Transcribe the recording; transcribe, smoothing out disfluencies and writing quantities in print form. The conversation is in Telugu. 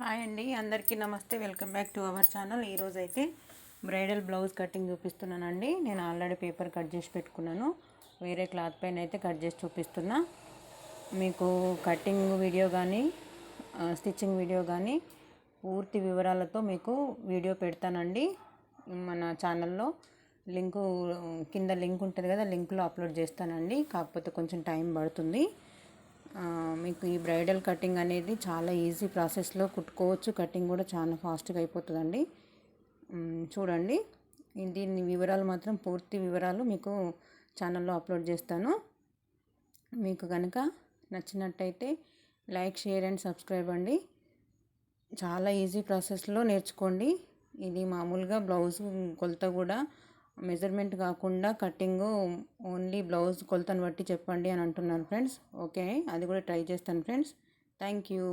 హాయ్ అండి, అందరికీ నమస్తే. Welcome back to our channel. ఈరోజు అయితే బ్రైడల్ బ్లౌజ్ కటింగ్ చూపిస్తున్నానండి. నేను ఆల్రెడీ పేపర్ కట్ చేసి పెట్టుకున్నాను. వేరే క్లాత్ పైన అయితే కట్ చేసి చూపిస్తున్నా. మీకు కటింగ్ వీడియో కానీ స్టిచ్చింగ్ వీడియో కానీ పూర్తి వివరాలతో మీకు వీడియో పెడతానండి. మన ఛానల్లో కింద లింక్ ఉంటుంది కదా, లింక్లో అప్లోడ్ చేస్తానండి. కాకపోతే కొంచెం టైం పడుతుంది. మీకు ఈ బ్రైడల్ కటింగ్ అనేది చాలా ఈజీ ప్రాసెస్లో కుట్టుకోవచ్చు. కటింగ్ కూడా చాలా ఫాస్ట్గా అయిపోతుందండి. చూడండి, దీని వివరాలు మాత్రం పూర్తి వివరాలు మీకు ఛానల్లో అప్లోడ్ చేస్తాను. మీకు కనుక నచ్చినట్టయితే లైక్, షేర్ అండ్ సబ్స్క్రైబ్ అండి. చాలా ఈజీ ప్రాసెస్లో నేర్చుకోండి. ఇది మామూలుగా బ్లౌజ్ కొలత కూడా మెజర్మెంట్ కాకుండా కటింగ్ ఓన్లీ బ్లౌజ్ కొలతను బట్టి చెప్పండి అని అంటున్నారు ఫ్రెండ్స్. ఓకే, అది కూడా ట్రై చేస్తాను ఫ్రెండ్స్. Thank you.